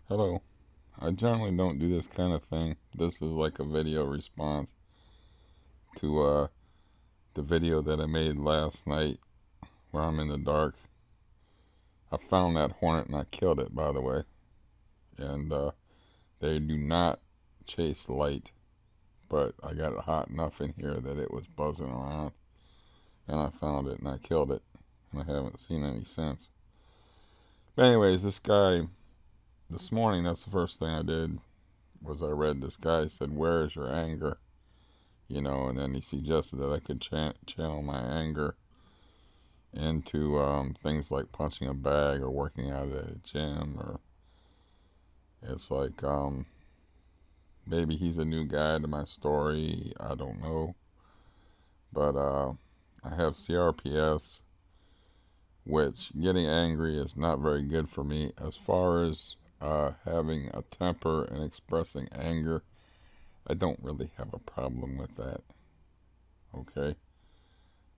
Hello. I generally don't do this kind of thing. This is like a video response to the video that I made last night where I'm in the dark. I found that hornet and I killed it, by the way. And they do not chase light, but I got it hot enough in here that it was buzzing around, and I found it and I killed it, and I haven't seen any since. But anyways, this guy this morning, that's the first thing I did was I read this guy said, "Where is your anger?" And then he suggested that I could channel my anger into things like punching a bag or working out at a gym, or it's like maybe he's a new guy to my story. I don't know, but I have CRPS, which getting angry is not very good for me. As far as having a temper and expressing anger, I don't really have a problem with that. Okay.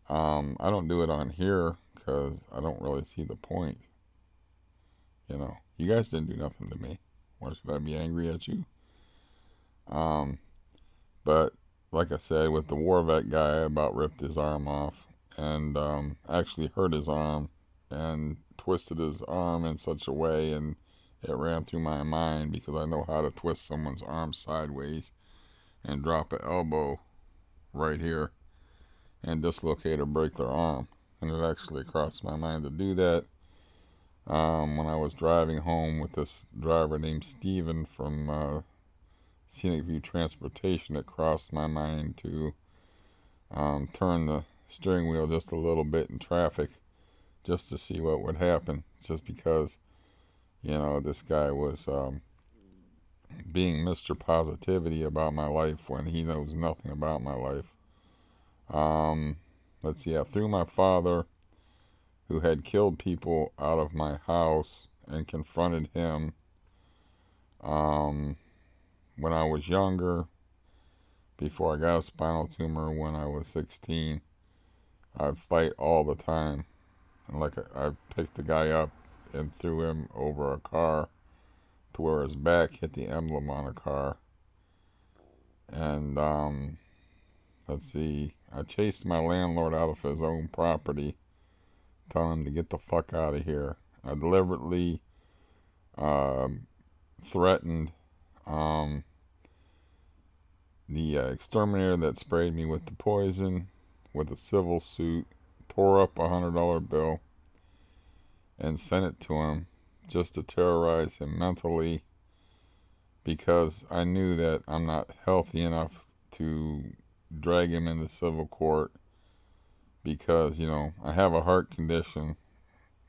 I don't do it on here because I don't really see the point. You guys didn't do nothing to me. Why should I be angry at you? Um, but like I said, with the war vet guy, I about ripped his arm off and actually hurt his arm and twisted his arm in such a way, and it ran through my mind because I know how to twist someone's arm sideways and drop an elbow right here and dislocate or break their arm. And it actually crossed my mind to do that when I was driving home with this driver named Steven from Scenic View Transportation. It crossed my mind to turn the steering wheel just a little bit in traffic just to see what would happen, just because, this guy was being Mr. Positivity about my life when he knows nothing about my life. Um, let's see, I threw my father, who had killed people, out of my house and confronted him when I was younger, before I got a spinal tumor when I was 16. I'd fight all the time. And like I picked the guy up and threw him over a car to where his back hit the emblem on a car. And let's see, I chased my landlord out of his own property, telling him to get the fuck out of here. I deliberately threatened um, the exterminator that sprayed me with the poison with a civil suit, tore up $100 bill, and sent it to him just to terrorize him mentally, because I knew that I'm not healthy enough to drag him into civil court, because, I have a heart condition.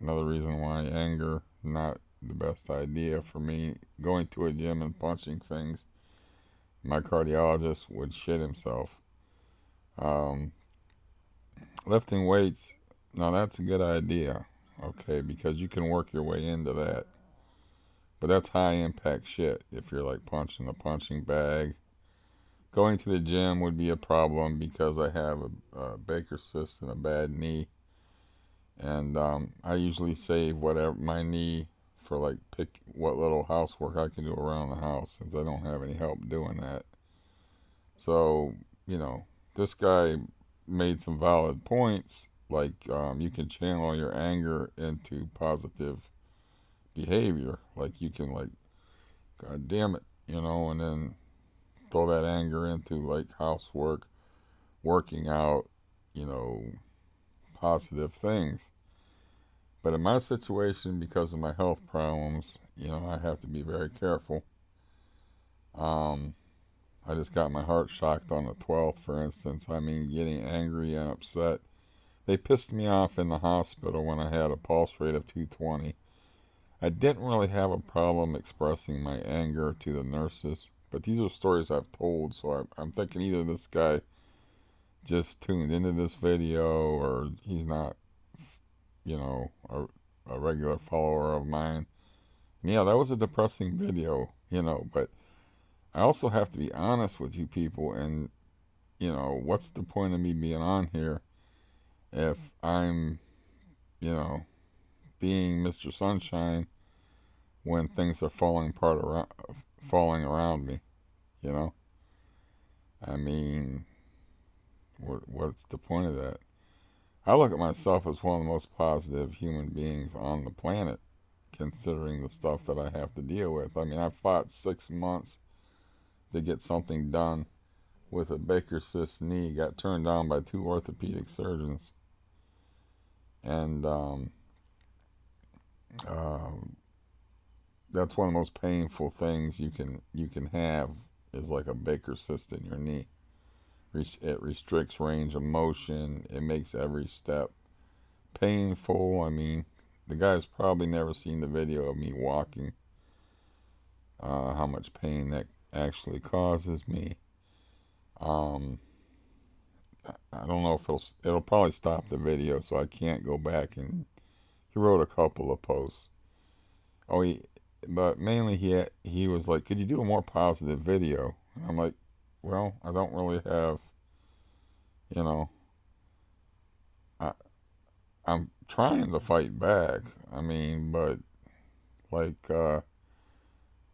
Another reason why anger, not the best idea for me. Going to a gym and punching things, my cardiologist would shit himself. Um, Lifting weights, now that's a good idea, okay, because you can work your way into that. But that's high impact shit if you're like punching a punching bag. Going to the gym would be a problem because I have a Baker's cyst and a bad knee. And I usually save whatever my knee for, like, pick what little housework I can do around the house, since I don't have any help doing that. So, this guy made some valid points, like you can channel your anger into positive behavior. Like you can, like, God damn it, and then throw that anger into like housework, working out, you know, positive things. But in my situation, because of my health problems, I have to be very careful. Um, I just got my heart shocked on the 12th, for instance. I mean, getting angry and upset. They pissed me off in the hospital when I had a pulse rate of 220. I didn't really have a problem expressing my anger to the nurses, but these are stories I've told, so I'm thinking either this guy just tuned into this video, or he's not, a regular follower of mine. And yeah, that was a depressing video, but I also have to be honest with you people, and, what's the point of me being on here if I'm, you know, being Mr. Sunshine when things are falling around me, you know? I mean, what's the point of that? I look at myself as one of the most positive human beings on the planet, considering the stuff that I have to deal with. I mean, I fought 6 months to get something done with a Baker cyst knee, got turned down by 2 orthopedic surgeons. And um, that's one of the most painful things you can have is like a Baker cyst in your knee. It restricts range of motion. It makes every step painful. I mean, the guy's probably never seen the video of me walking. How much pain that actually causes me. Um, I don't know if it'll probably stop the video, so I can't go back. And he wrote a couple of posts. Oh, but mainly he was like, could you do a more positive video? And I'm like, well, I don't really have, you know, I I'm trying to fight back. I mean, but like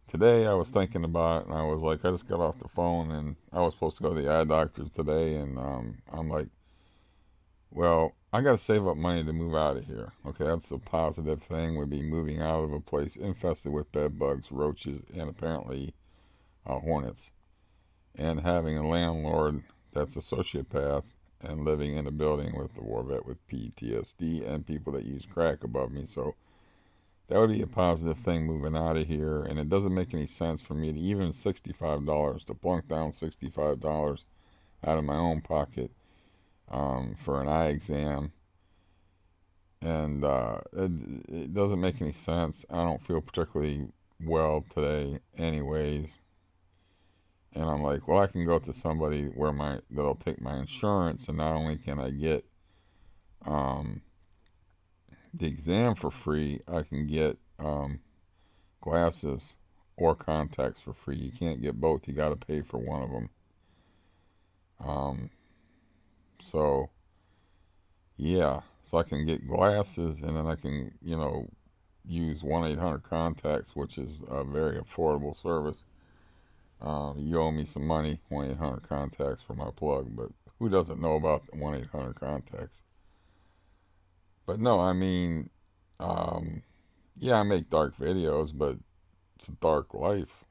today I was thinking about it, and I was like, I just got off the phone, and I was supposed to go to the eye doctor today, and I'm like, well, I got to save up money to move out of here. Okay, that's a positive thing. Would be moving out of a place infested with bed bugs, roaches, and apparently hornets, and having a landlord that's a sociopath and living in a building with a war vet with PTSD and people that use crack above me. So that would be a positive thing moving out of here. And it doesn't make any sense for me to even $65 to plunk down $65 out of my own pocket for an eye exam. And it doesn't make any sense. I don't feel particularly well today, anyways. And I'm like, well, I can go to somebody that'll take my insurance, and not only can I get um, the exam for free, I can get glasses or contacts for free. You can't get both. You got to pay for one of them. Um, so yeah, so I can get glasses, and then I can, use 1-800-CONTACTS, which is a very affordable service. You owe me some money, 1-800-CONTACTS for my plug, but who doesn't know about 1-800-CONTACTS? But no, I mean, yeah, I make dark videos, but it's a dark life.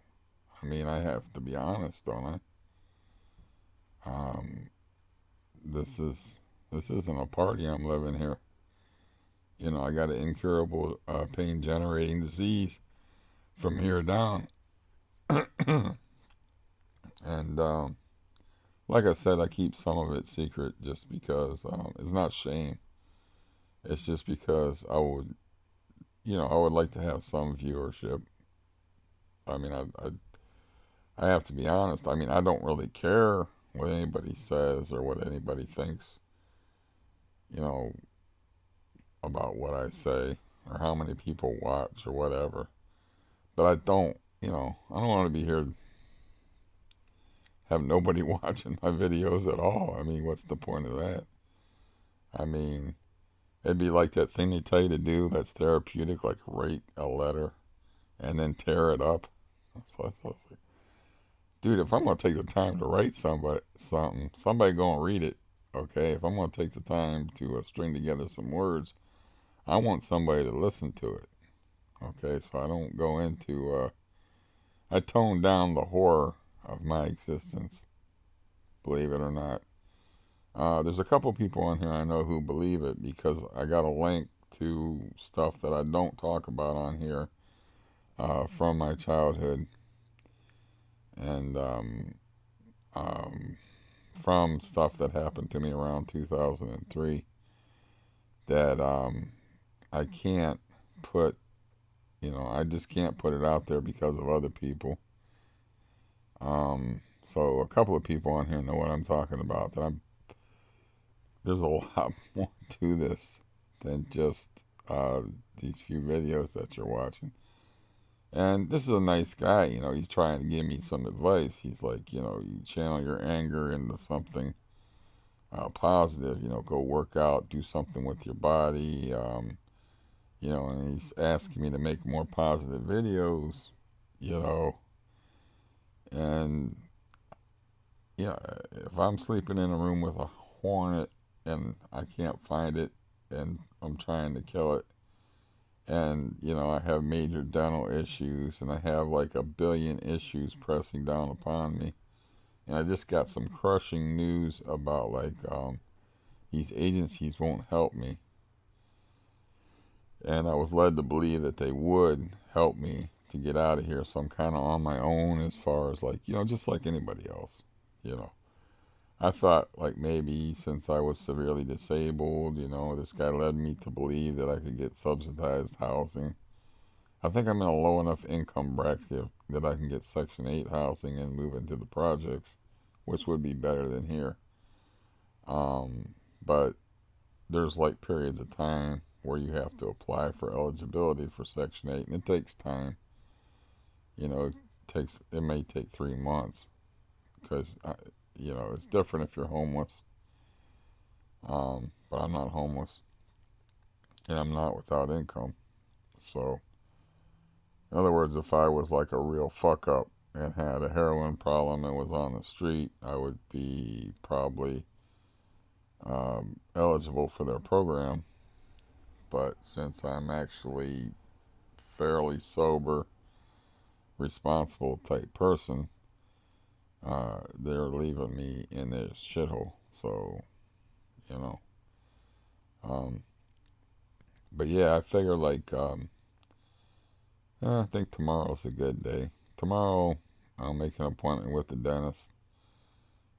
I mean, I have to be honest, don't I? This isn't a party I'm living here. I got an incurable pain generating disease from here down. And like I said, I keep some of it secret just because it's not shame. It's just because I would like to have some viewership. I mean, I have to be honest. I mean, I don't really care what anybody says or what anybody thinks, you know, about what I say or how many people watch or whatever. But I don't want to be here have nobody watching my videos at all. I mean, what's the point of that? I mean, it'd be like that thing they tell you to do that's therapeutic, like write a letter and then tear it up. So it's like, dude, if I'm gonna take the time to write somebody gonna read it. Okay, if I'm gonna take the time to string together some words, I want somebody to listen to it. Okay, so I don't go into. I tone down the horror of my existence. Believe it or not. There's a couple people on here I know who believe it because I got a link to stuff that I don't talk about on here from my childhood and from stuff that happened to me around 2003 that I can't put, I just can't put it out there because of other people. So a couple of people on here know what I'm talking about. There's a lot more to this than just these few videos that you're watching. And this is a nice guy, he's trying to give me some advice. He's like, you channel your anger into something positive, go work out, do something with your body, And he's asking me to make more positive videos, you know, and yeah, if I'm sleeping in a room with a hornet and I can't find it and I'm trying to kill it, and I have major dental issues and I have like a billion issues pressing down upon me, and I just got some crushing news about like these agencies won't help me, and I was led to believe that they would help me to get out of here, so I'm kind of on my own as far as like just like anybody else, you know. I thought like maybe since I was severely disabled, this guy led me to believe that I could get subsidized housing. I think I'm in a low enough income bracket that I can get Section 8 housing and move into the projects, which would be better than here. But there's like periods of time where you have to apply for eligibility for Section 8, and it takes time. It may take 3 months because, it's different if you're homeless. But I'm not homeless and I'm not without income. So, in other words, if I was like a real fuck up and had a heroin problem and was on the street, I would be probably eligible for their program. But since I'm actually fairly sober, responsible type person, they're leaving me in this shithole. So, you know. Um, but yeah, I figure like I think tomorrow's a good day. Tomorrow, I'll make an appointment with the dentist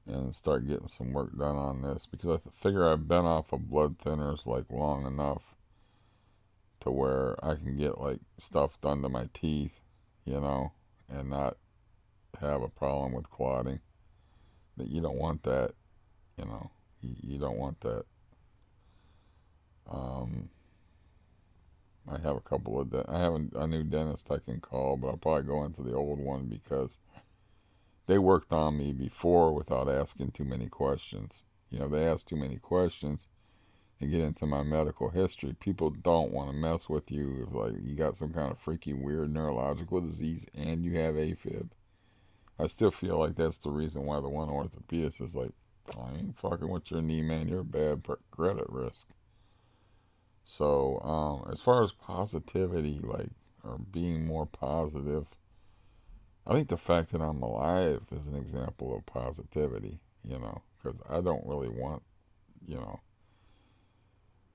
and start getting some work done on this because I figure I've been off of blood thinners like long enough to where I can get like stuff done to my teeth, and not have a problem with clotting. That you don't want that, you know. You don't want that. Um, I have a couple of I have a new dentist I can call, but I'll probably go into the old one because they worked on me before without asking too many questions. They ask too many questions and get into my medical history. People don't want to mess with you if like you got some kind of freaky weird neurological disease and you have AFib. I still feel like that's the reason why the one orthopedist is like, I ain't fucking with your knee, man. You're a bad credit risk. So, as far as positivity, like, or being more positive, I think the fact that I'm alive is an example of positivity, because I don't really want, you know,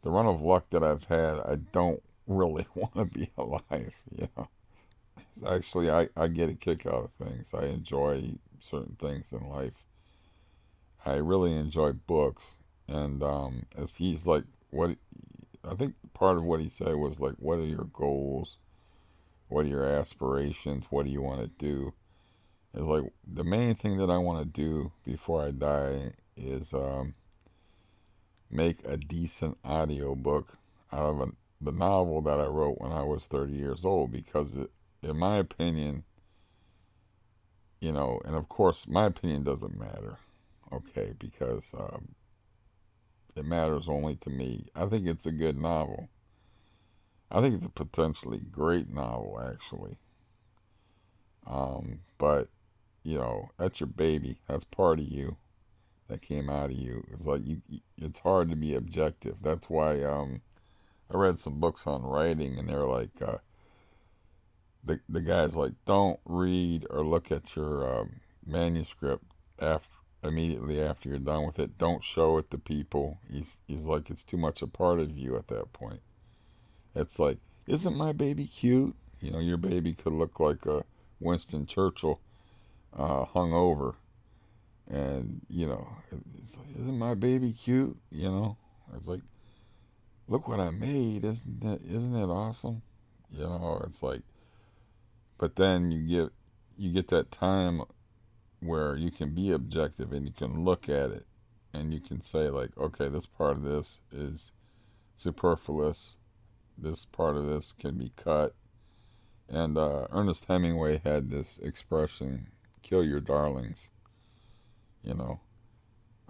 the run of luck that I've had, I don't really want to be alive. Actually, I get a kick out of things. I enjoy certain things in life. I really enjoy books. And as he's like, what I think part of what he said was like, what are your goals? What are your aspirations? What do you want to do? It's like the main thing that I want to do before I die is make a decent audio book out of the novel that I wrote when I was 30 years old because in my opinion, and of course my opinion doesn't matter, okay, because it matters only to me. I think it's a good novel. I think it's a potentially great novel, actually. But that's your baby. That's part of you that came out of you. It's like it's hard to be objective. That's why I read some books on writing, and they're like the guy's like, don't read or look at your manuscript after immediately after you're done with it. Don't show it to people. He's like, it's too much a part of you at that point. It's like, isn't my baby cute? Your baby could look like a Winston Churchill hung over, and it's like, isn't my baby cute? It's like, look what I made. Isn't it awesome? It's like, but then you get that time where you can be objective and you can look at it and you can say like, okay, this part of this is superfluous. This part of this can be cut. And Ernest Hemingway had this expression, "Kill your darlings." You know,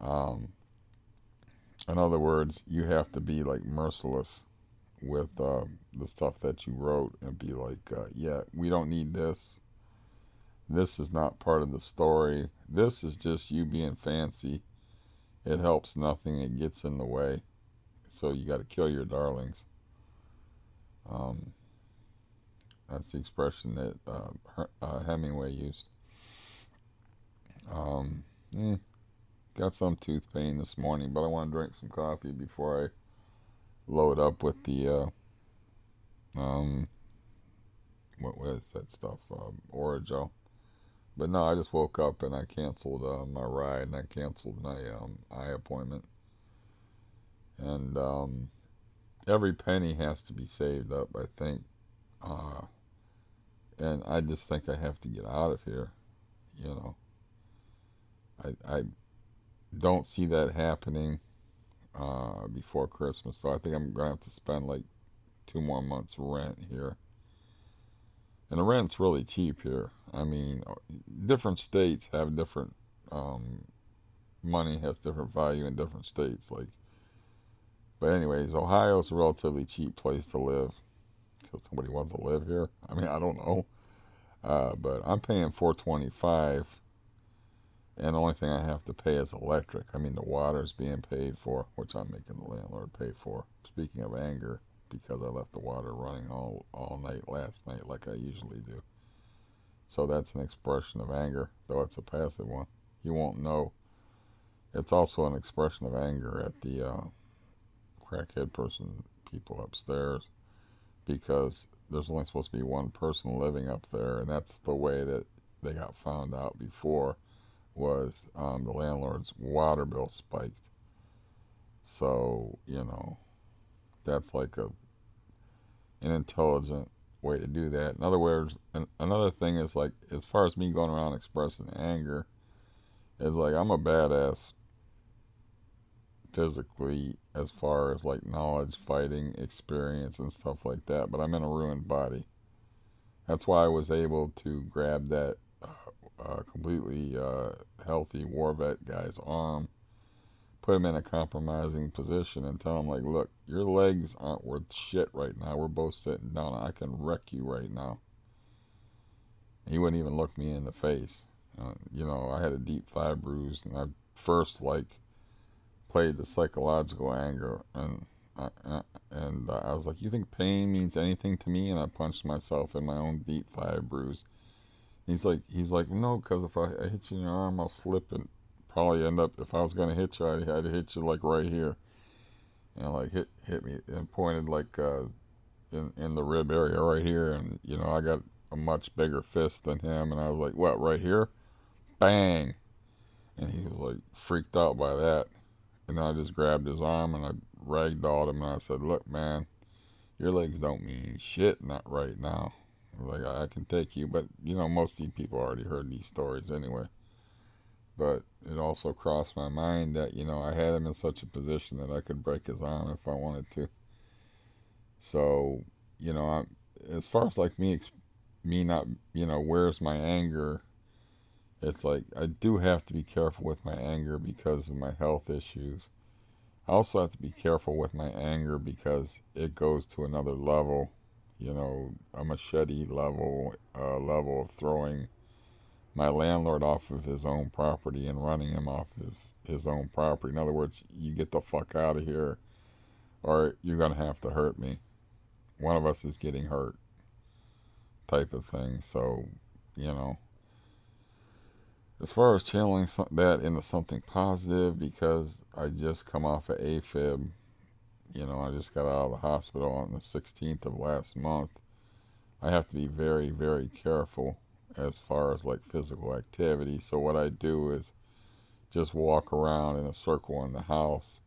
um, in other words, you have to be like merciless with the stuff that you wrote and be like, yeah, we don't need this. This is not part of the story. This is just you being fancy. It helps nothing. It gets in the way. So you got to kill your darlings. Um, that's the expression that Hemingway used. Um, eh, got some tooth pain this morning, but I want to drink some coffee before I load up with the um, what was that stuff? Orajel. But no, I just woke up and I canceled my ride and I canceled my eye appointment. And every penny has to be saved up, I think. Uh, and I just think I have to get out of here. You know, I don't see that happening before Christmas. So I think I'm gonna have to spend like 2 more months rent here. And the rent's really cheap here. I mean, different states have different um, money has different value in different states. Like, but anyways, Ohio's a relatively cheap place to live because nobody wants to live here. I mean, I don't know, but I'm paying $4.25, and the only thing I have to pay is electric. I mean, the water's being paid for, which I'm making the landlord pay for. Speaking of anger, because I left the water running all night last night like I usually do. So that's an expression of anger, though it's a passive one. You won't know. It's also an expression of anger at the crackhead people upstairs, because there's only supposed to be one person living up there, and that's the way that they got found out before, was the landlord's water bill spiked. So, that's like an intelligent way to do that. In other words, another thing is like, as far as me going around expressing anger, is like I'm a badass physically as far as like knowledge, fighting, experience, and stuff like that, but I'm in a ruined body. That's why I was able to grab that completely healthy war vet guy's arm, put him in a compromising position, and tell him, like, look, your legs aren't worth shit right now. We're both sitting down. I can wreck you right now. He wouldn't even look me in the face. I had a deep thigh bruise, and I first, like, played the psychological anger, and I was like, "You think pain means anything to me?" And I punched myself in my own deep thigh bruise. He's like, "No, because if I hit you in your arm, I'll slip and probably end up. If I was gonna hit you, I'd hit you like right here, and like hit me and pointed like in the rib area right here, and I got a much bigger fist than him, and I was like, what, right here, bang, and he was like freaked out by that. And then I just grabbed his arm and I ragdolled him and I said, look, man, your legs don't mean shit, not right now. Like, I can take you, but most of you people already heard these stories anyway. But it also crossed my mind that, I had him in such a position that I could break his arm if I wanted to. So, as far as like me not, where's my anger? It's like I do have to be careful with my anger because of my health issues. I also have to be careful with my anger because it goes to another level, a machete level of throwing my landlord off of his own property and running him off of his own property. In other words, you get the fuck out of here or you're going to have to hurt me. One of us is getting hurt, type of thing. So, you know, as far as channeling that into something positive, because I just come off of AFib, I just got out of the hospital on the 16th of last month. I have to be very, very careful as far as like physical activity. So what I do is just walk around in a circle in the house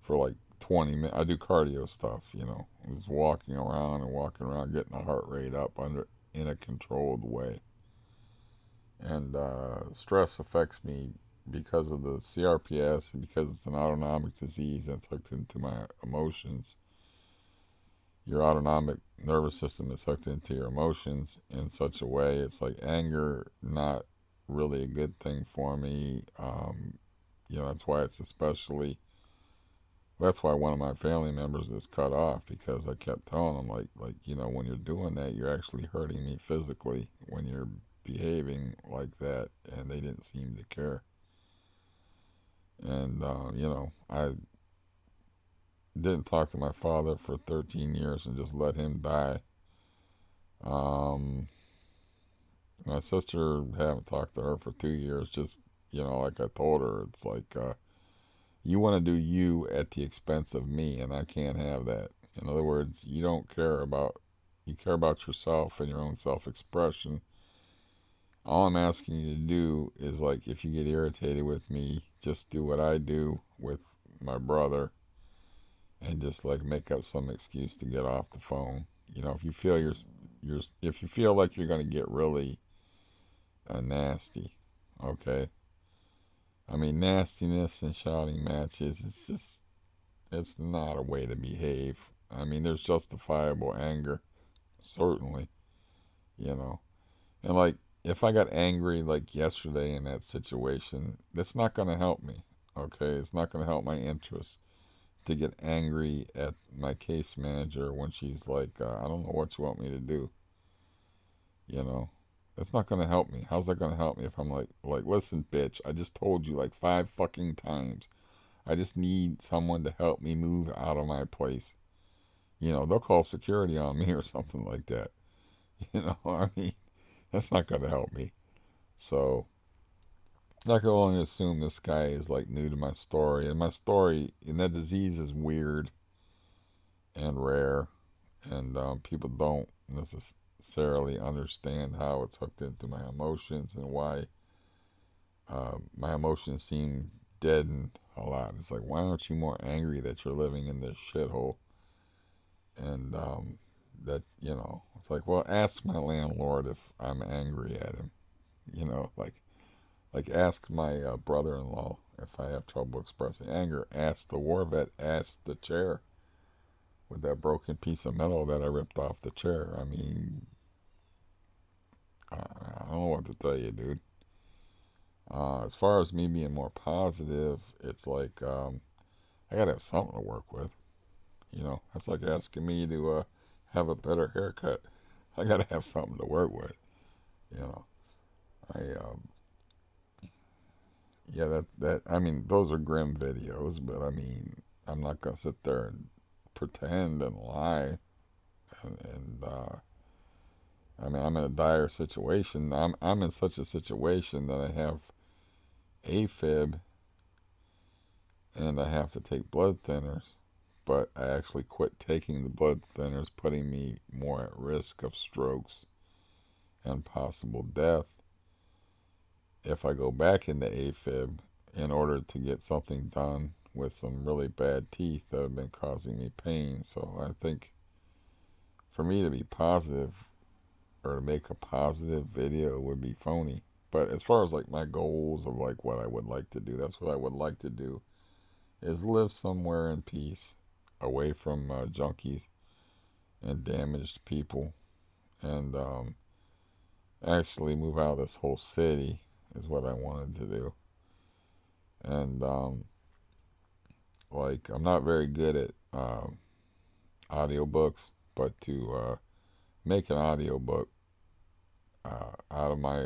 for like 20 minutes. I do cardio stuff, just walking around, getting the heart rate up in a controlled way. And stress affects me because of the CRPS and because it's an autonomic disease that's hooked into my emotions. Your autonomic nervous system is hooked into your emotions in such a way. It's like anger, not really a good thing for me. That's why it's especially That's why one of my family members is cut off, because I kept telling him, when you're doing that, you're actually hurting me physically when you're behaving like that, and they didn't seem to care. And I didn't talk to my father for 13 years and just let him die. Um, my sister, haven't talked to her for 2 years. Just like I told her, it's like you want to do you at the expense of me, and I can't have that. In other words, you care about yourself and your own self-expression. All I'm asking you to do is, like, if you get irritated with me, just do what I do with my brother, and just like make up some excuse to get off the phone. If you feel if you feel like you're gonna get really nasty, okay. I mean, nastiness and shouting matches, it's not a way to behave. I mean, there's justifiable anger, certainly, you know. And like, if I got angry like yesterday in that situation, that's not going to help me, okay? It's not going to help my interest to get angry at my case manager when she's like, I don't know what you want me to do, you know. That's not going to help me. How's that going to help me if I'm listen, bitch, I just told you like 5 fucking times. I just need someone to help me move out of my place. They'll call security on me or something like that. I mean, that's not going to help me. So I can only assume this guy is like new to my story. And my story, and that disease is weird and rare. And people don't necessarily understand how it's hooked into my emotions and why my emotions seem deadened a lot. It's like, why aren't you more angry that you're living in this shithole? And it's like, well, ask my landlord if I'm angry at him. Like ask my brother-in-law if I have trouble expressing anger. Ask the war vet. Ask the chair with that broken piece of metal that I ripped off the chair. I mean, I don't know what to tell you, dude. As far as me being more positive, it's like I gotta have something to work with. That's like asking me to have a better haircut. I gotta have something to work with. You know, I yeah, that I mean, those are grim videos, but I mean, I'm not gonna sit there and pretend and lie. And I mean, I'm in a dire situation. I'm in such a situation that I have AFib and I have to take blood thinners. But I actually quit taking the blood thinners, putting me more at risk of strokes and possible death if I go back into AFib in order to get something done with some really bad teeth that have been causing me pain. So I think for me to be positive or to make a positive video would be phony. But as far as like my goals of like what I would like to do, that's what I would like to do, is live somewhere in peace, away from junkies and damaged people, and actually move out of this whole city is what I wanted to do. And like, I'm not very good at audiobooks, but to make an audiobook out of my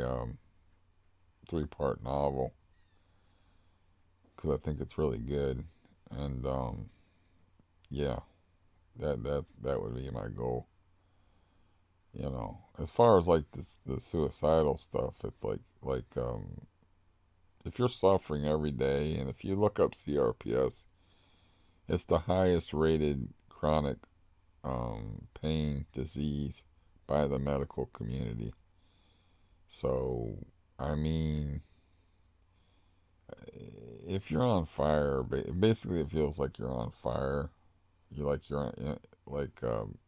3-part novel, because I think it's really good. And yeah, that would be my goal. As far as like this the suicidal stuff, it's like if you're suffering every day, and if you look up CRPS, it's the highest rated chronic pain disease by the medical community. So, I mean, if you're on fire, basically it feels like you're on fire. You're on, like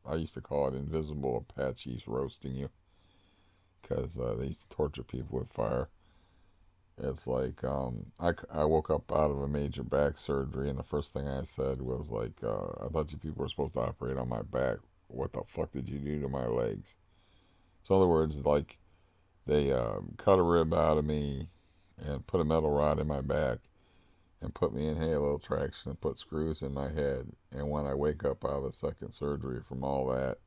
I used to call it invisible Apaches roasting you, because they used to torture people with fire. It's like I woke up out of a major back surgery, and the first thing I said was like, I thought you people were supposed to operate on my back. What the fuck did you do to my legs? So in other words, like, they cut a rib out of me and put a metal rod in my back, and put me in halo traction and put screws in my head. And when I wake up out of the second surgery from all that,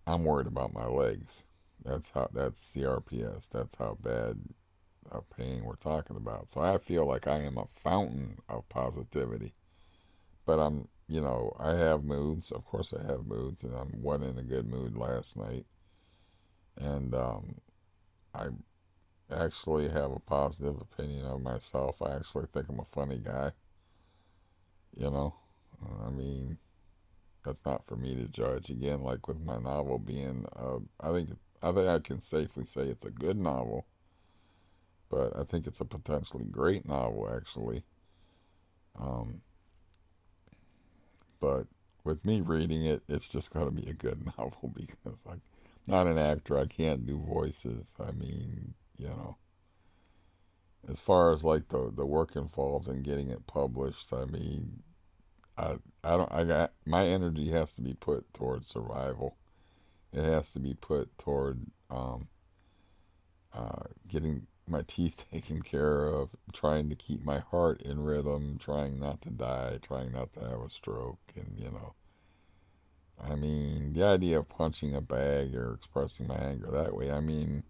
I'm worried about my legs. That's CRPS. That's how bad of pain we're talking about. So I feel like I am a fountain of positivity. But I have moods. Of course, I have moods, and I wasn't in a good mood last night. And I actually have a positive opinion of myself. I actually think I'm a funny guy. You know, I mean, that's not for me to judge. Again, like with my novel being, I think I can safely say it's a good novel, but I think it's a potentially great novel actually. Um, but with me reading it, it's just going to be a good novel because I'm not an actor. I can't do voices. I mean, as far as like the work involved in getting it published, I mean, I don't I got my energy has to be put toward survival. It has to be put toward getting my teeth taken care of, trying to keep my heart in rhythm, trying not to die, trying not to have a stroke, and I mean, the idea of punching a bag or expressing my anger that way, I mean,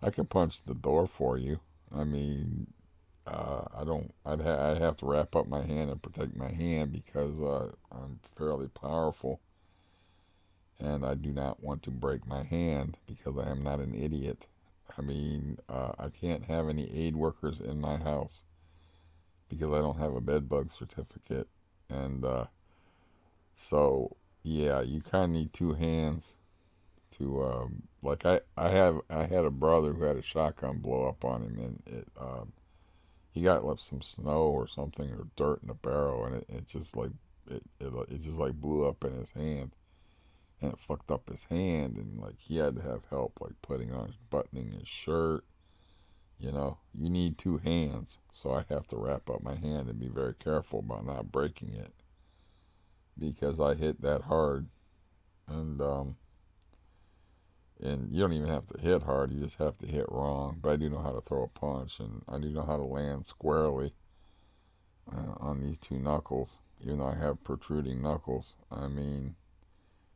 I could punch the door for you. I mean, I don't. I'd have to wrap up my hand and protect my hand because I'm fairly powerful, and I do not want to break my hand because I am not an idiot. I mean, I can't have any aid workers in my house because I don't have a bed bug certificate, and so yeah, you kind of need two hands to like I had a brother who had a shotgun blow up on him, and he got left some snow or something or dirt in the barrel, and it just like it just like blew up in his hand, and it fucked up his hand, and like he had to have help like putting on buttoning his shirt. You need two hands, so I have to wrap up my hand and be very careful about not breaking it because I hit that hard, and you don't even have to hit hard, you just have to hit wrong. But I do know how to throw a punch, and I do know how to land squarely on these two knuckles, even though I have protruding knuckles. I mean,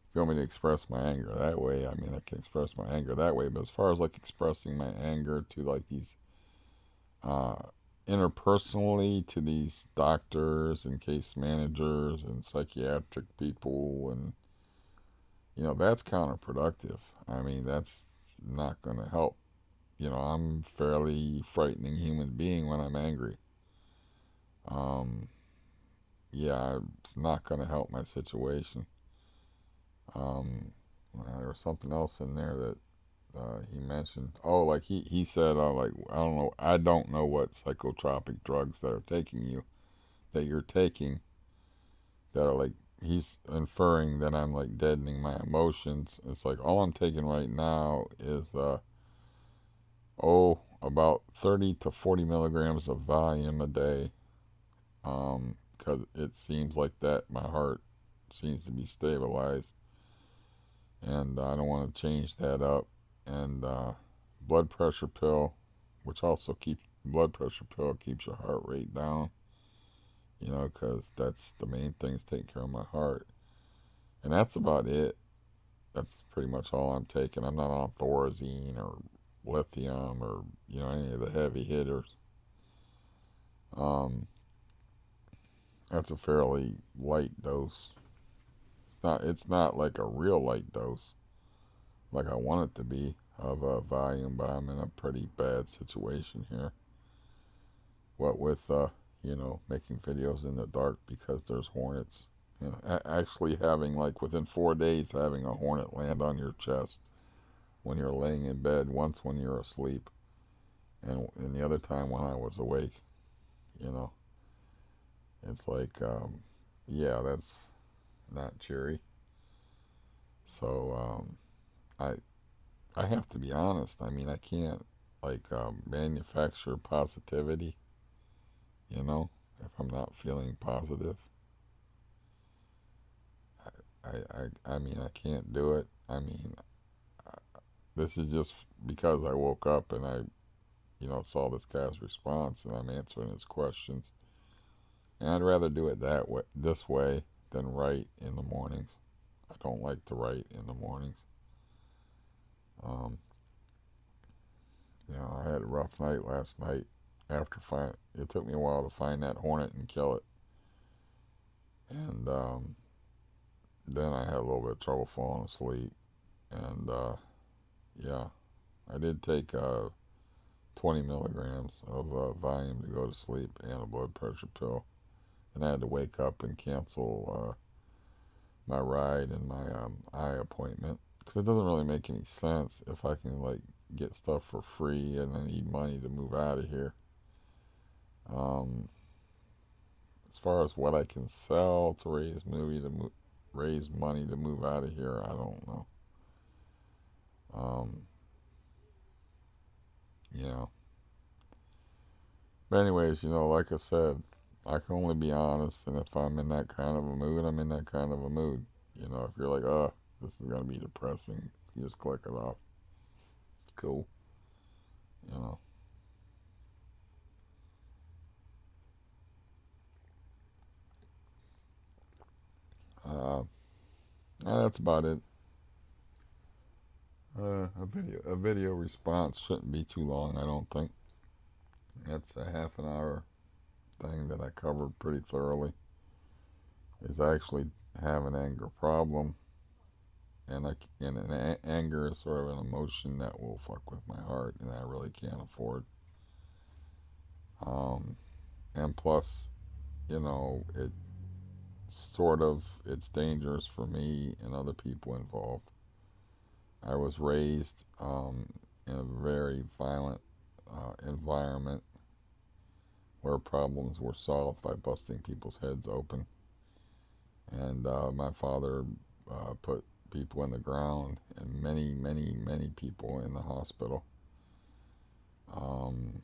if you want me to express my anger that way, I mean, I can express my anger that way. But as far as like expressing my anger to like these uh, interpersonally to these doctors and case managers and psychiatric people, and that's counterproductive. I mean, that's not going to help. I'm a fairly frightening human being when I'm angry. Um, yeah, it's not going to help my situation. Um, there was something else in there that he mentioned. Oh, like he said, like I don't know what psychotropic drugs that are taking you, that you're taking, that are like, he's inferring that I'm like deadening my emotions. It's like all I'm taking right now is about 30 to 40 milligrams of Valium a day. Because it seems like that my heart seems to be stabilized, and I don't want to change that up. And blood pressure pill, which also keeps blood pressure pill keeps your heart rate down. Because that's the main thing, is taking care of my heart, and that's about it. That's pretty much all I'm taking. I'm not on Thorazine or lithium or any of the heavy hitters. Um, that's a fairly light dose. It's not like a real light dose like I want it to be of volume, but I'm in a pretty bad situation here. What with making videos in the dark because there's hornets. Actually having like within 4 days having a hornet land on your chest when you're laying in bed. Once when you're asleep, and the other time when I was awake. You know, it's like yeah, that's not cheery. So I have to be honest. I mean, I can't like manufacture positivity. If I'm not feeling positive, I mean, I can't do it. I mean, this is just because I woke up and I saw this guy's response and I'm answering his questions. And I'd rather do it this way, than write in the mornings. I don't like to write in the mornings. Um, I had a rough night last night. It took me a while to find that hornet and kill it, and then I had a little bit of trouble falling asleep. And yeah, I did take 20 milligrams of Valium to go to sleep and a blood pressure pill. And I had to wake up and cancel my ride and my eye appointment, because it doesn't really make any sense if I can get stuff for free and I need money to move out of here. Um, as far as what I can sell to raise money to move out of here, I don't know. Um, you know. But anyways, like I said, I can only be honest, and if I'm in that kind of a mood, I'm in that kind of a mood. If you're like, this is gonna be depressing, you just click it off. Cool. You know. Uh, that's about it. A video response shouldn't be too long, I don't think. That's a half an hour thing that I covered pretty thoroughly. Is I actually have an anger problem, and anger is sort of an emotion that will fuck with my heart, and I really can't afford. Um, and plus, it's dangerous for me and other people involved. I was raised in a very violent environment where problems were solved by busting people's heads open. And my father put people in the ground and many, many, many people in the hospital. Um,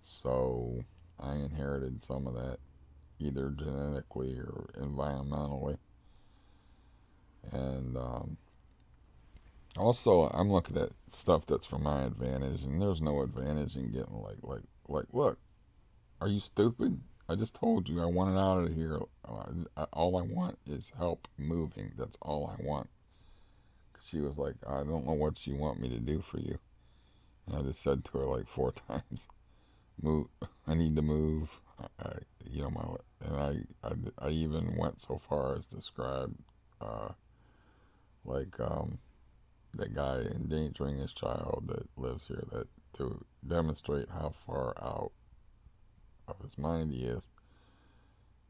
so I inherited some of that, either genetically or environmentally. And also, I'm looking at stuff that's for my advantage, and there's no advantage in getting look, are you stupid? I just told you I want it out of here. All I want is help moving. That's all I want. Cause she was like, I don't know what you want me to do for you. And I just said to her like 4 times, move. I need to move. I you know my and I even went so far as to describe uh, like that guy endangering his child that lives here, that to demonstrate how far out of his mind he is,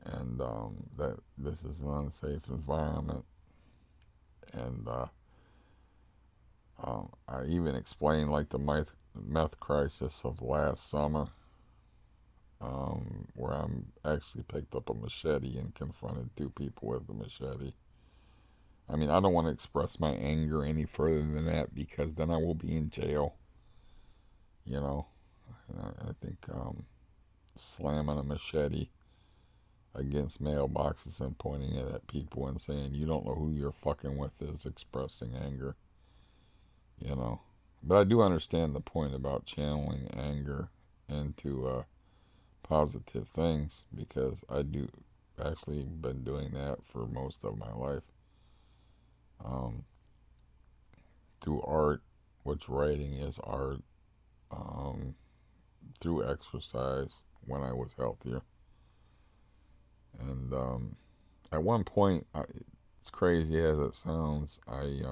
and that this is an unsafe environment. And I even explained like the meth crisis of last summer, where I'm actually picked up a machete and confronted 2 people with a machete. I mean, I don't want to express my anger any further than that, because then I will be in jail. You know, and I think slamming a machete against mailboxes and pointing it at people and saying you don't know who you're fucking with is expressing anger. You know, but I do understand the point about channeling anger into positive things, because I do actually been doing that for most of my life, um, through art, which writing is art, um, through exercise when I was healthier. And at one point, it's crazy as it sounds, I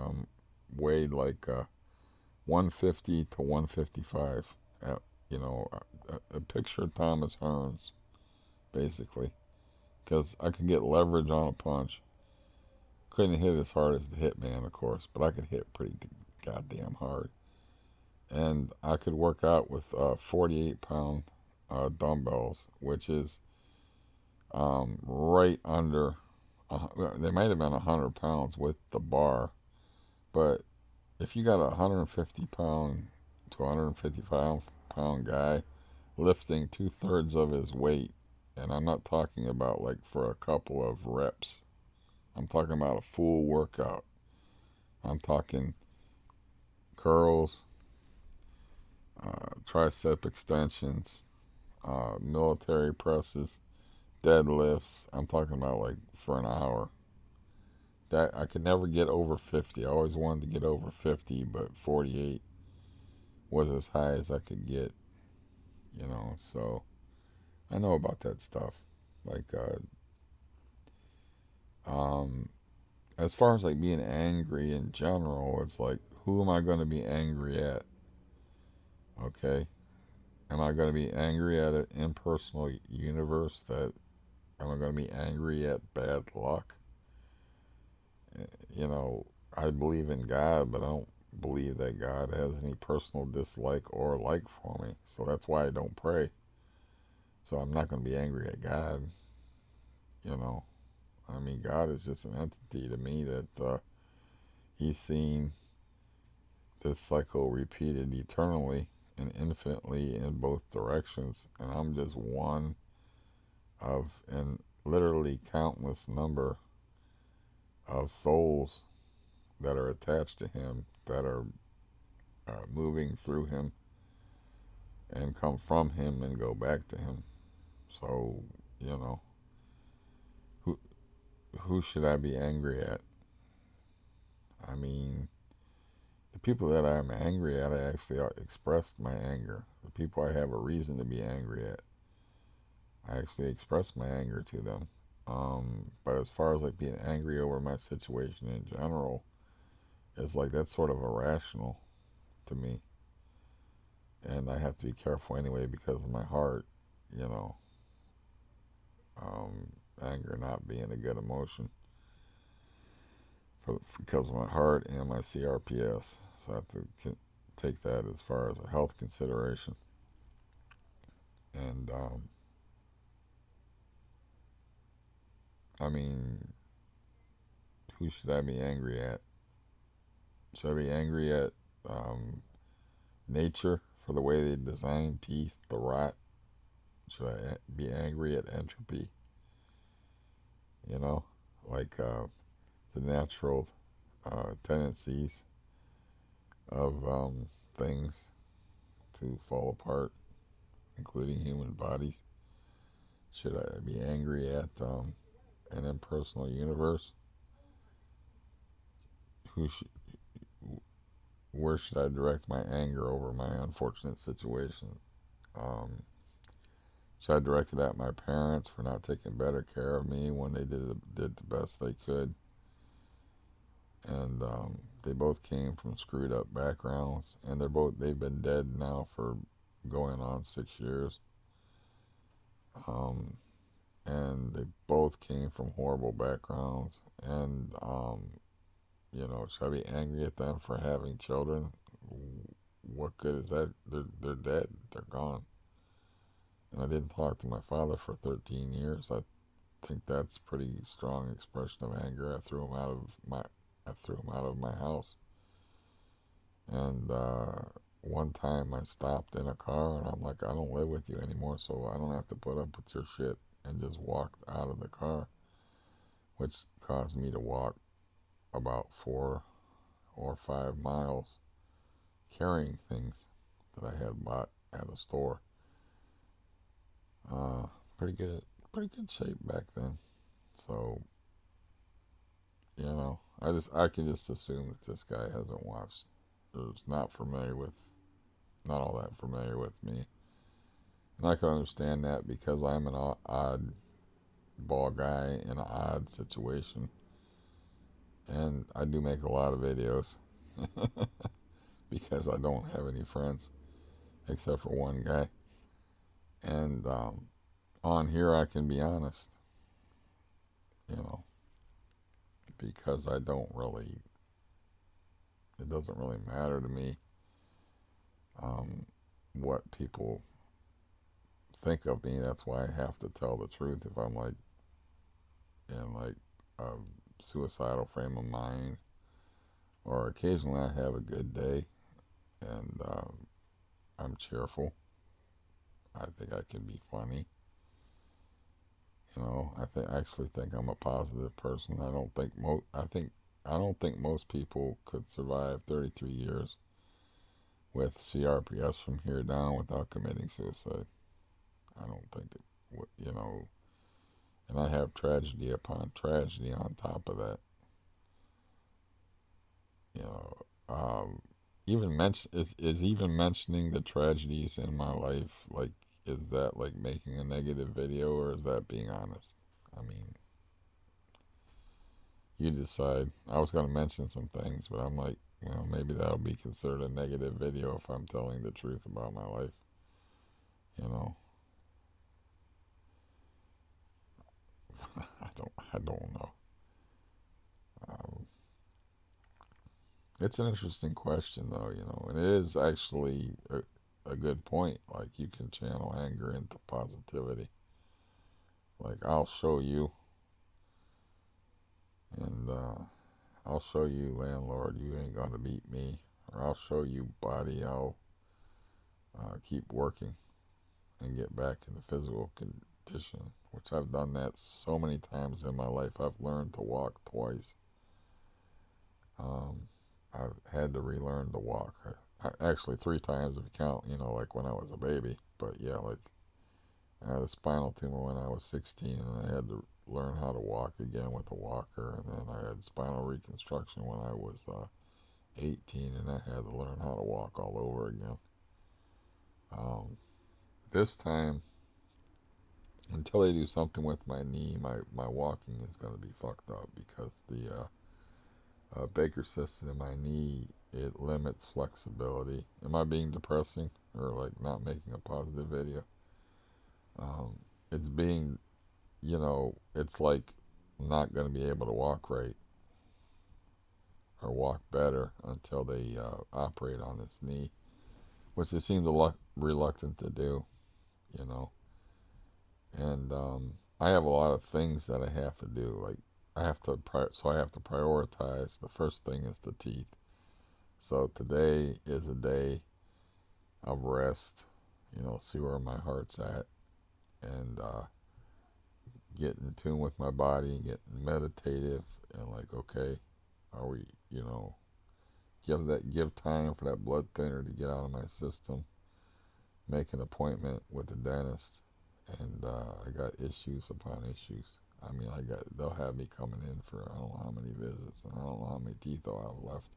weighed like 150 to 155. You know, a picture of Thomas Hearns, basically, because I could get leverage on a punch. Couldn't hit as hard as the Hitman, of course, but I could hit pretty goddamn hard. And I could work out with 48-pound dumbbells, which is right under, they might have been 100 pounds with the bar, but if you got a 150-pound to 155-pound guy lifting 2/3 of his weight, and I'm not talking about like for a couple of reps, I'm talking about a full workout. I'm talking curls, tricep extensions, military presses, deadlifts. I'm talking about like for an hour. That I could never get over 50. I always wanted to get over 50, but 48 was as high as I could get, So I know about that stuff. Like, um, as far as like being angry in general, it's like, who am I going to be angry at? Okay. Am I going to be angry at an impersonal universe that am I going to be angry at bad luck? You know, I believe in God, but I don't believe that God has any personal dislike or like for me. So that's why I don't pray. So I'm not going to be angry at God, you know. I mean, God is just an entity to me that He's seen this cycle repeated eternally and infinitely in both directions. And I'm just one of an literally countless number of souls that are attached to Him, that are moving through Him and come from Him and go back to Him. So, you know, who who should I be angry at? I mean, the people that I'm angry at, I actually expressed my anger. The people I have a reason to be angry at, I actually expressed my anger to them. But as far as like being angry over my situation in general, it's like that's sort of irrational to me. And I have to be careful anyway because of my heart, you know, um, anger not being a good emotion because of my heart and my CRPS. So I have to take that as far as a health consideration. And I mean, who should I be angry at? Should I be angry at um, nature for the way they design teeth to rot? Should I be angry at entropy? You know, like the natural tendencies of things to fall apart, including human bodies. Should I be angry at an impersonal universe? Who sh- where should I direct my anger over my unfortunate situation? Um, should I direct it at my parents for not taking better care of me when they did the best they could? And they both came from screwed up backgrounds, and they've been dead now for going on 6 years. Um, and they both came from horrible backgrounds. And should I be angry at them for having children? What good is that? They're dead. They're gone. And I didn't talk to my father for 13 years. I think that's a pretty strong expression of anger. I threw him out of my house. And one time I stopped in a car and I'm like, I don't live with you anymore, so I don't have to put up with your shit, and just walked out of the car, which caused me to walk about 4 or 5 miles carrying things that I had bought at a store. Uh, pretty good shape back then. So, I can just assume that this guy hasn't watched or is not all that familiar with me. And I can understand that because I'm an odd ball guy in an odd situation. And I do make a lot of videos because I don't have any friends except for one guy. And on here I can be honest, you know, because it doesn't really matter to me um, what people think of me. That's why I have to tell the truth if I'm like in like a suicidal frame of mind, or occasionally I have a good day and I'm cheerful. I think I can be funny. I actually think I'm a positive person. I don't think most people could survive 33 years with CRPS from here down without committing suicide. I don't think it would, and I have tragedy upon tragedy on top of that. You know, even is even mentioning the tragedies in my life, like, is that like making a negative video, or is that being honest? I mean, you decide. I was going to mention some things, but I'm like, maybe that'll be considered a negative video if I'm telling the truth about my life. You know, I don't know. Um, it's an interesting question, though. And it is actually a good point. Like, you can channel anger into positivity. Like, I'll show you, and I'll show you, landlord, you ain't gonna beat me. Or I'll show you, body, I'll keep working and get back in the physical condition, which I've done that so many times in my life. I've learned to walk twice. Um, I've had to relearn to walk. Actually, three times if you count, like when I was a baby. But yeah, like, I had a spinal tumor when I was 16, and I had to learn how to walk again with a walker. And then I had spinal reconstruction when I was 18, and I had to learn how to walk all over again. This time, until they do something with my knee, my walking is going to be fucked up, because the Baker cyst in my knee, it limits flexibility. Am I being depressing, or like not making a positive video? It's being, it's like not going to be able to walk right or walk better until they operate on this knee, which they seem reluctant to do, you know. And I have a lot of things that I have to do. Like, I have to prioritize. The first thing is the teeth. So today is a day of rest. See where my heart's at, and get in tune with my body, get meditative, and like, okay, are we, give time for that blood thinner to get out of my system. Make an appointment with the dentist, and I got issues upon issues. I mean, they'll have me coming in for I don't know how many visits, and I don't know how many teeth I'll have left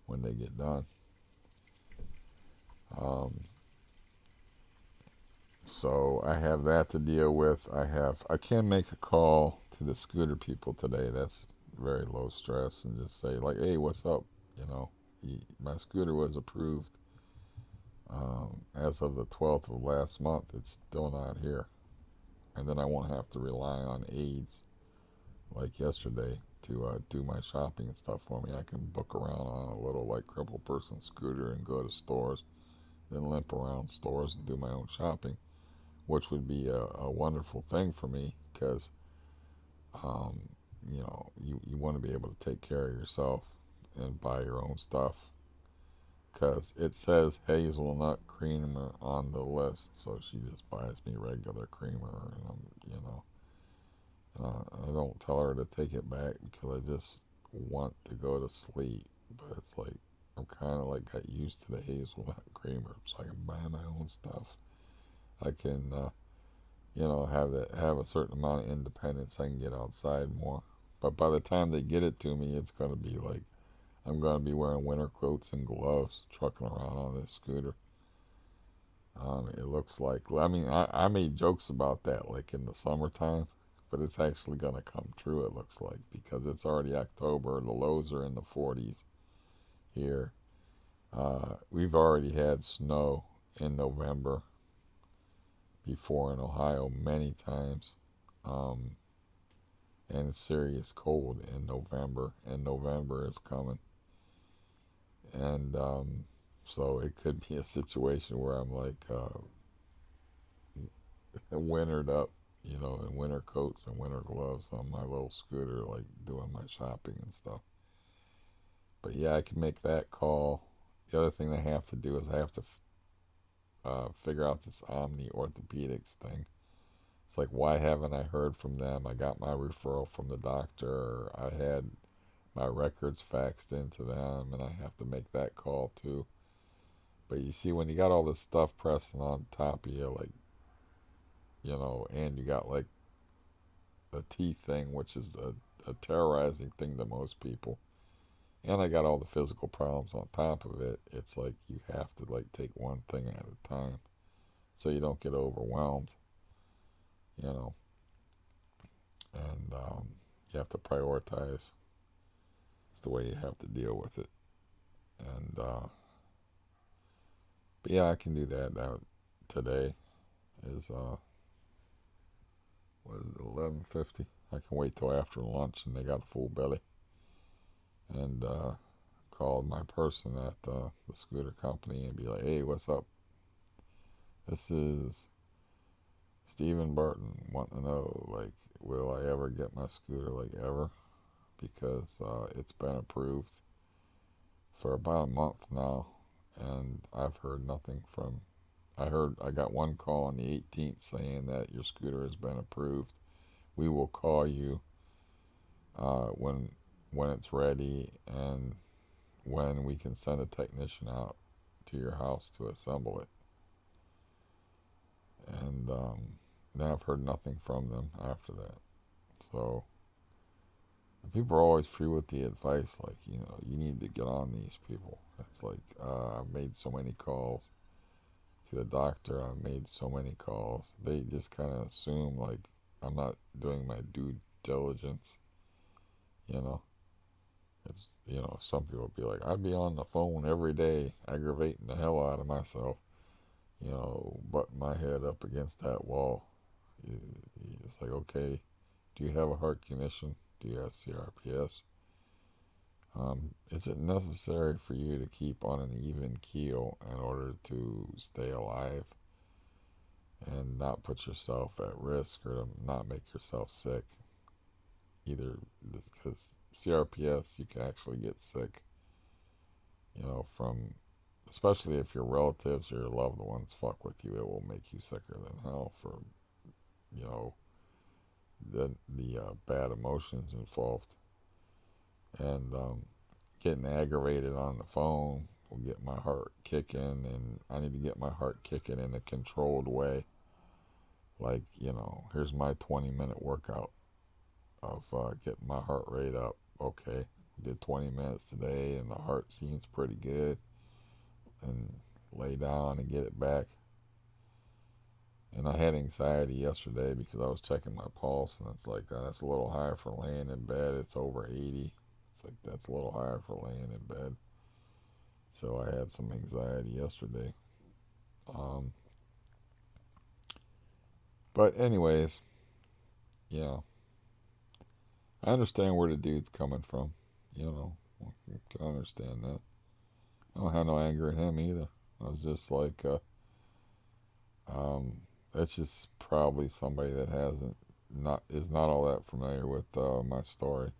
when they get done. Um, so I have that to deal with. I can make a call to the scooter people today. That's very low stress, and just say like, hey, what's up? My scooter was approved as of the 12th of last month. It's still not here. And then I won't have to rely on aides like yesterday to do my shopping and stuff for me. I can book around on a little like crippled person scooter and go to stores, then limp around stores and do my own shopping, which would be a wonderful thing for me, because um, you want to be able to take care of yourself and buy your own stuff, because it says hazelnut creamer on the list, so she just buys me regular creamer, and I don't tell her to take it back because I just want to go to sleep. But it's like I'm kind of like got used to the hazelnut creamer, so I can buy my own stuff. I can, have a certain amount of independence. I can get outside more. But by the time they get it to me, it's gonna be like I'm gonna be wearing winter coats and gloves, trucking around on this scooter. It looks like, I mean, I made jokes about that like in the summertime, but it's actually going to come true, it looks like, because it's already October. The lows are in the 40s here. We've already had snow in November before in Ohio many times. Um, and it's serious cold in November, and November is coming. And so it could be a situation where I'm like wintered up, in winter coats and winter gloves on my little scooter, like doing my shopping and stuff. But yeah, I can make that call. The other thing I have to do is I have to figure out this Omni Orthopedics thing. It's like, why haven't I heard from them? I got my referral from the doctor. I had my records faxed into them, and I have to make that call too. But you see, when you got all this stuff pressing on top of you, like, you know, and you got like the teeth thing, which is a terrorizing thing to most people, and I got all the physical problems on top of it, it's like you have to like take one thing at a time so you don't get overwhelmed, you know, and you have to prioritize. It's the way you have to deal with it. And but yeah, I can do that now. Today is what is it, 11:50? I can wait till after lunch, and they got a full belly. And called my person at the scooter company and be like, "Hey, what's up? This is Stephen Burton. Want to know, like, will I ever get my scooter, like, ever? Because it's been approved for about a month now, and I've heard nothing from. I got one call on the 18th saying that your scooter has been approved. We will call you when it's ready and when we can send a technician out to your house to assemble it." And now I've heard nothing from them after that. So people are always free with the advice, like, you know, you need to get on these people. It's like, I've made so many calls to the doctor, I've made so many calls. They just kind of assume, like, I'm not doing my due diligence, you know. It's, you know, some people be like, I'd be on the phone every day, aggravating the hell out of myself, you know, butting my head up against that wall. It's like, okay, do you have a heart condition? Do you have CRPS? Is it necessary for you to keep on an even keel in order to stay alive and not put yourself at risk or to not make yourself sick? Either because CRPS, you can actually get sick, you know, from, especially if your relatives or your loved ones fuck with you, it will make you sicker than hell for, you know, the bad emotions involved. And getting aggravated on the phone will get my heart kicking, and I need to get my heart kicking in a controlled way. Like, you know, here's my 20-minute workout of getting my heart rate up. Okay, did 20 minutes today, and the heart seems pretty good. And lay down and get it back. And I had anxiety yesterday because I was checking my pulse, and it's like, that's a little high for laying in bed. It's over 80. It's like, that's a little higher for laying in bed. So I had some anxiety yesterday. Um, but anyways, yeah, I understand where the dude's coming from. You know, I can understand that. I don't have no anger at him either. I was just like, that's just probably somebody that hasn't is not all that familiar with my story,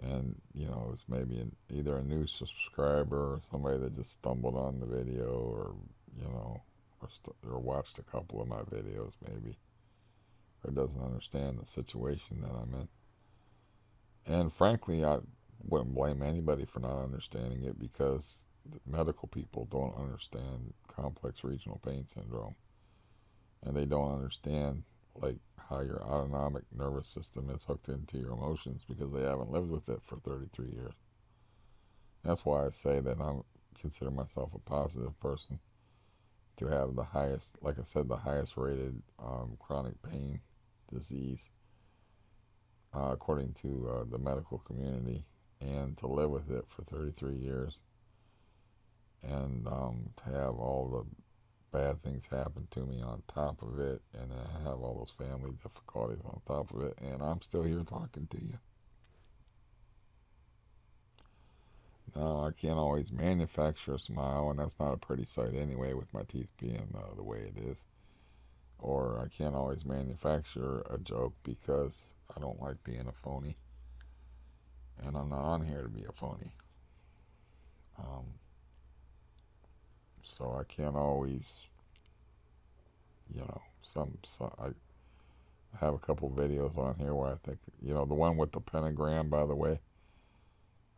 and you know, it's maybe either a new subscriber or somebody that just stumbled on the video, or you know, or watched a couple of my videos maybe, or doesn't understand the situation that I'm in. And frankly, I wouldn't blame anybody for not understanding it, because the medical people don't understand complex regional pain syndrome, and they don't understand like how your autonomic nervous system is hooked into your emotions, because they haven't lived with it for 33 years. That's why I say that I consider myself a positive person to have the highest, like I said, the highest rated chronic pain disease according to the medical community, and to live with it for 33 years, and to have all the bad things happen to me on top of it, and then have all those family difficulties on top of it, and I'm still here talking to you. Now, I can't always manufacture a smile, and that's not a pretty sight anyway, with my teeth being the way it is. Or I can't always manufacture a joke, because I don't like being a phony, and I'm not on here to be a phony. Um, so I can't always, you know, I have a couple videos on here where I think, you know, the one with the pentagram, by the way,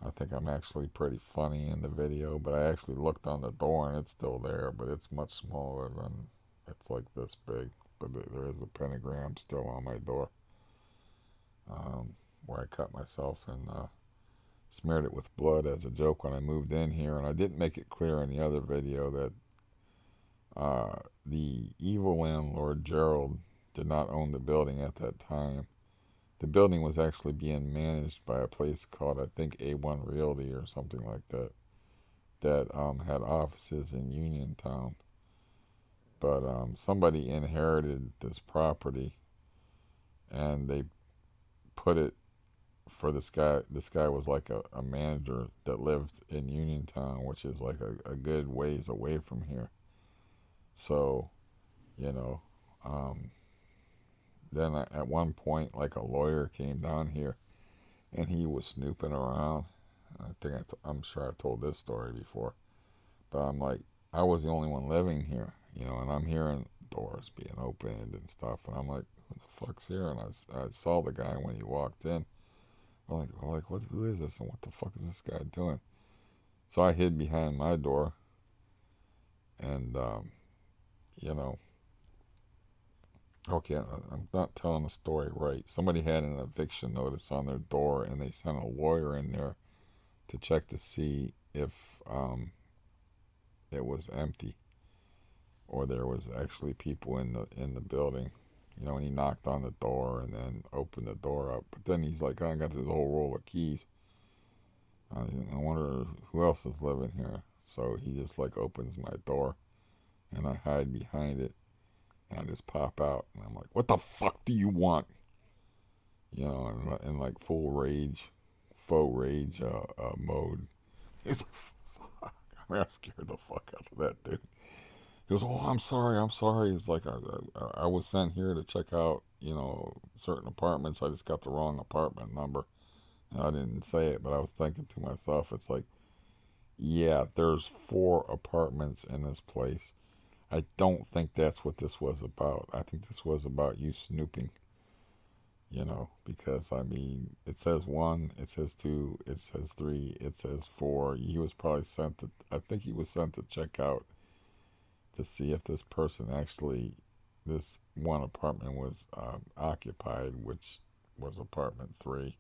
I think I'm actually pretty funny in the video, but I actually looked on the door and it's still there, but it's much smaller than, it's like this big. But there is a pentagram still on my door, where I cut myself and smeared it with blood as a joke when I moved in here. And I didn't make it clear in the other video that the evil landlord, Gerald, did not own the building at that time. The building was actually being managed by a place called, I think, A1 Realty or something like that, that had offices in Uniontown. But somebody inherited this property and they put it for this guy. This guy was like a manager that lived in Uniontown, which is like a good ways away from here. So, you know, um, then at one point, like a lawyer came down here and he was snooping around. I'm sure I told this story before, but I'm like, I was the only one living here, and I'm hearing doors being opened and stuff, and I'm like, who the fuck's here? And I saw the guy when he walked in. I'm like, who is this, and what the fuck is this guy doing? So I hid behind my door, and you know, okay, I'm not telling the story right. Somebody had an eviction notice on their door, and they sent a lawyer in there to check to see if it was empty or there was actually people in the building. And he knocked on the door and then opened the door up. But then he's like, I got this whole roll of keys. I wonder who else is living here. So he just like opens my door and I hide behind it and I just pop out and I'm like, what the fuck do you want? In like full rage, faux rage mode. He's like, fuck. I mean, I scared the fuck out of that dude. He goes, oh, I'm sorry. It's like I was sent here to check out, certain apartments. I just got the wrong apartment number. And I didn't say it, but I was thinking to myself, it's like, yeah, there's 4 apartments in this place. I don't think that's what this was about. I think this was about you snooping, because I mean, it says 1, it says 2, it says 3, it says 4. He was probably I think he was sent to check out to see if this person actually, this one apartment was occupied, which was apartment 3.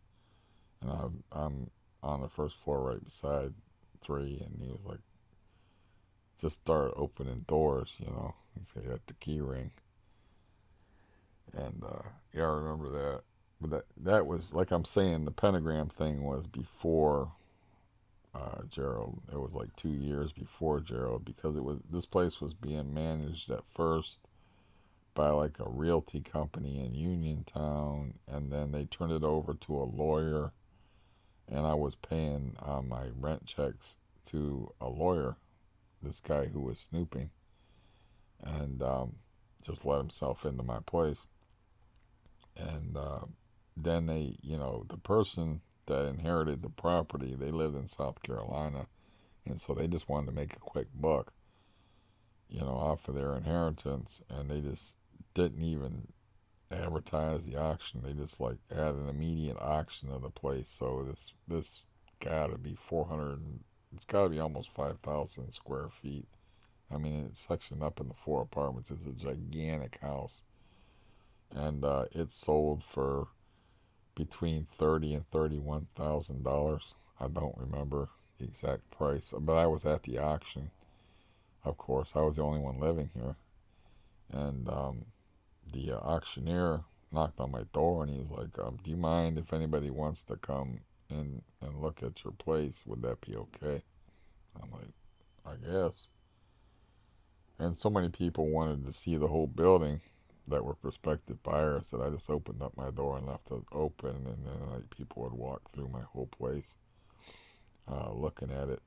And I'm on the first floor right beside 3, and he was like, just start opening doors, He's got the key ring. And yeah, I remember that. But that was, like I'm saying, the pentagram thing was before Gerald. It was like 2 years before Gerald, because this place was being managed at first by like a realty company in Uniontown, and then they turned it over to a lawyer, and I was paying my rent checks to a lawyer, this guy who was snooping, and just let himself into my place. And then the person that inherited the property, they lived in South Carolina, and so they just wanted to make a quick buck, off of their inheritance, and they just didn't even advertise the auction. They just like had an immediate auction of the place. So this gotta be 400. It's gotta be almost 5,000 square feet. I mean, it's sectioned up into 4 apartments. It's a gigantic house, and it sold for between $30,000 and $31,000. I don't remember the exact price, but I was at the auction. Of course, I was the only one living here, and the auctioneer knocked on my door and he's like, do you mind if anybody wants to come in and look at your place? Would that be okay? I'm like, I guess. And so many people wanted to see the whole building that were prospective buyers that I just opened up my door and left it open, and then like people would walk through my whole place looking at it.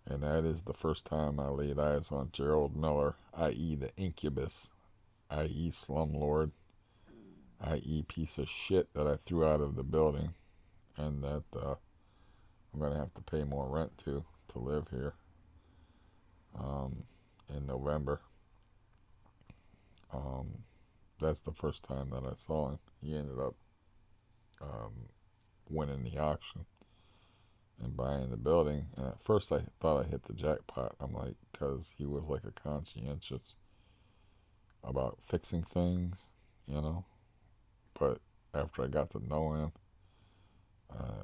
And that is the first time I laid eyes on Gerald Miller, i.e. the incubus, i.e. slumlord, i.e. piece of shit that I threw out of the building, and that I'm going to have to pay more rent to live here in November. That's the first time that I saw him. He ended up winning the auction. and buying the building. And at first I thought I hit the jackpot. I'm like, because he was like a conscientious about fixing things, you know. But after I got to know him,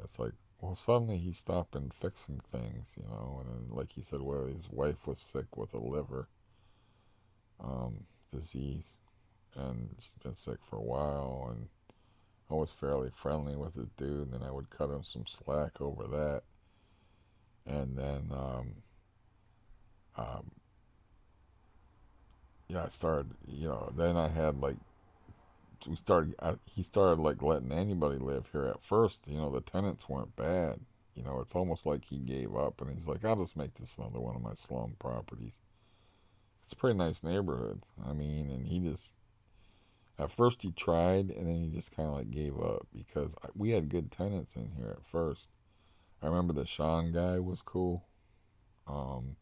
it's like, well, suddenly he stopped and fixing things, you know. And then, like he said, well, his wife was sick with a liver disease, and she's been sick for a while. And I was fairly friendly with the dude, and then I would cut him some slack over that. And then, um, yeah, I started, you know, then I had like, he started like letting anybody live here at first. You know, the tenants weren't bad. You know, it's almost like he gave up and he's like, I'll just make this another one of my slum properties. It's a pretty nice neighborhood. I mean, and he just, at first he tried and then he just kind of like gave up because we had good tenants in here at first. I remember the Sean guy was cool. Um,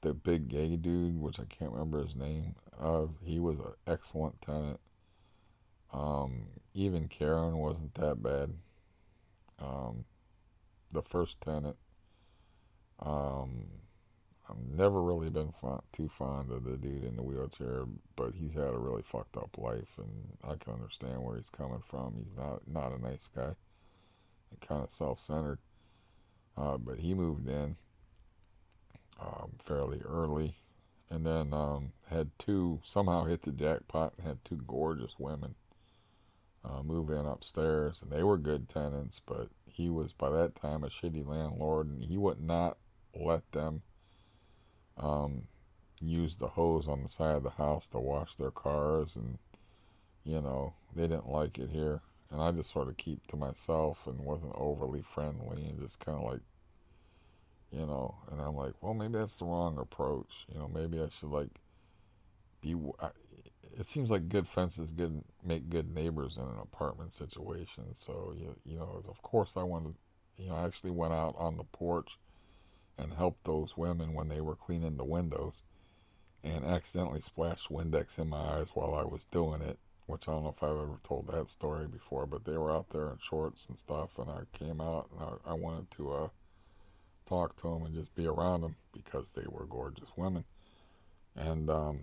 the big gay dude, which I can't remember his name of, he was an excellent tenant. Even Karen wasn't that bad. Um, the first tenant, um, I've never really been too fond of the dude in the wheelchair, but he's had a really fucked up life, and I can understand where he's coming from. He's not a nice guy, kind of self-centered. But he moved in fairly early, and then had two somehow hit the jackpot and had two gorgeous women move in upstairs, and they were good tenants, but he was by that time a shitty landlord, and he would not let them um, use the hose on the side of the house to wash their cars, and you know they didn't like it here. And I just sort of keep to myself and wasn't overly friendly and just kind of like, you know. And I'm like, well, maybe that's the wrong approach. You know, maybe I should like be. It seems like good fences good make good neighbors in an apartment situation. So you know, of course I wanted. You know, I actually went out on the porch and helped those women when they were cleaning the windows, and accidentally splashed Windex in my eyes while I was doing it. Which I don't know if I've ever told that story before, but they were out there in shorts and stuff, and I came out and I wanted to talk to them and just be around them because they were gorgeous women. And the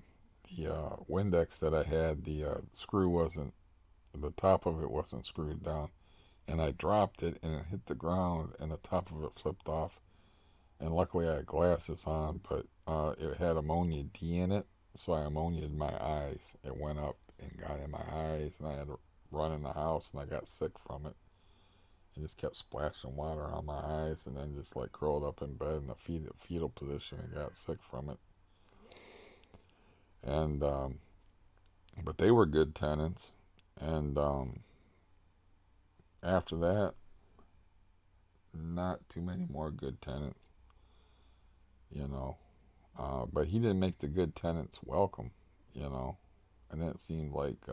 Windex that I had, the screw wasn't, the top of it wasn't screwed down, and I dropped it and it hit the ground and the top of it flipped off. And luckily I had glasses on, but it had ammonia D in it, so I ammoniaed my eyes. It went up and got in my eyes, and I had to run in the house, and I got sick from it. I just kept splashing water on my eyes, and then just like curled up in bed in a fetal position and got sick from it. And but they were good tenants, and after that, not too many more good tenants, you know. But he didn't make the good tenants welcome, you know. And that seemed like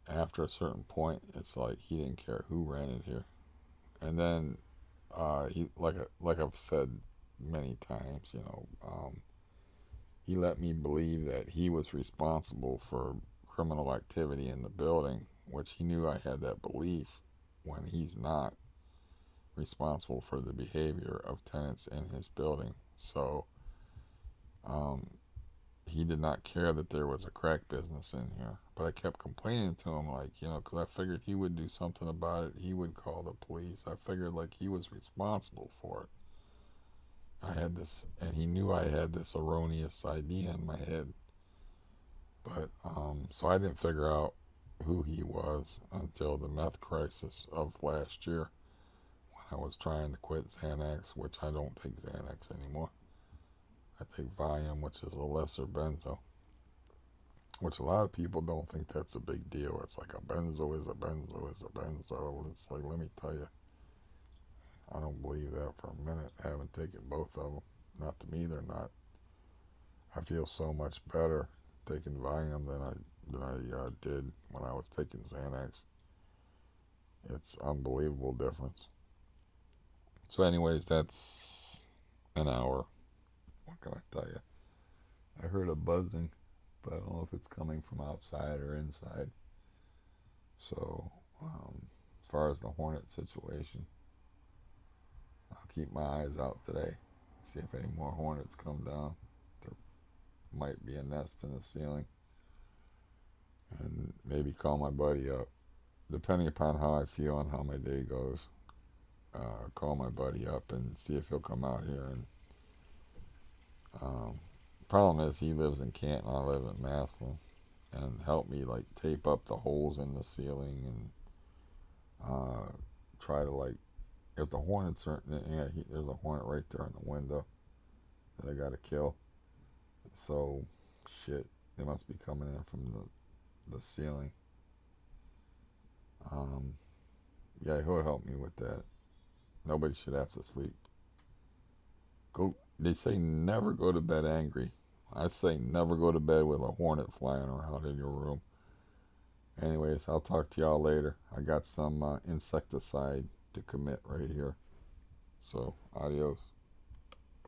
after a certain point, it's like he didn't care who rented here. And then he, like I've said many times, you know, he let me believe that he was responsible for criminal activity in the building, which he knew I had that belief when he's not responsible for the behavior of tenants in his building. So um, he did not care that there was a crack business in here. But I kept complaining to him, like, you know, because I figured he would do something about it. He would call the police. I figured, like, he was responsible for it. I had this, and he knew I had this erroneous idea in my head. But, so I didn't figure out who he was until the meth crisis of last year when I was trying to quit Xanax, which I don't take Xanax anymore. I take Valium, which is a lesser benzo, which a lot of people don't think that's a big deal. It's like a benzo is a benzo is a benzo. It's like, let me tell you, I don't believe that for a minute. I haven't taken both of them. Not to me, they're not. I feel so much better taking Valium than I did when I was taking Xanax. It's unbelievable difference. So, anyways, that's an hour. What can I tell you? I heard a buzzing, but I don't know if it's coming from outside or inside. So, as far as the hornet situation, I'll keep my eyes out today, see if any more hornets come down. There might be a nest in the ceiling, and maybe call my buddy up, depending upon how I feel and how my day goes. Call my buddy up and see if he'll come out here. And problem is, he lives in Canton, I live in Massillon, and help me like tape up the holes in the ceiling and try to like, if the hornets are, yeah, there's a hornet right there in the window that I gotta kill. So, shit, they must be coming in from the ceiling. Um, yeah, he'll help me with that. Nobody should have to sleep. Go. They say never go to bed angry. I say never go to bed with a hornet flying around in your room. Anyways, I'll talk to y'all later. I got some insecticide to commit right here. So, adios.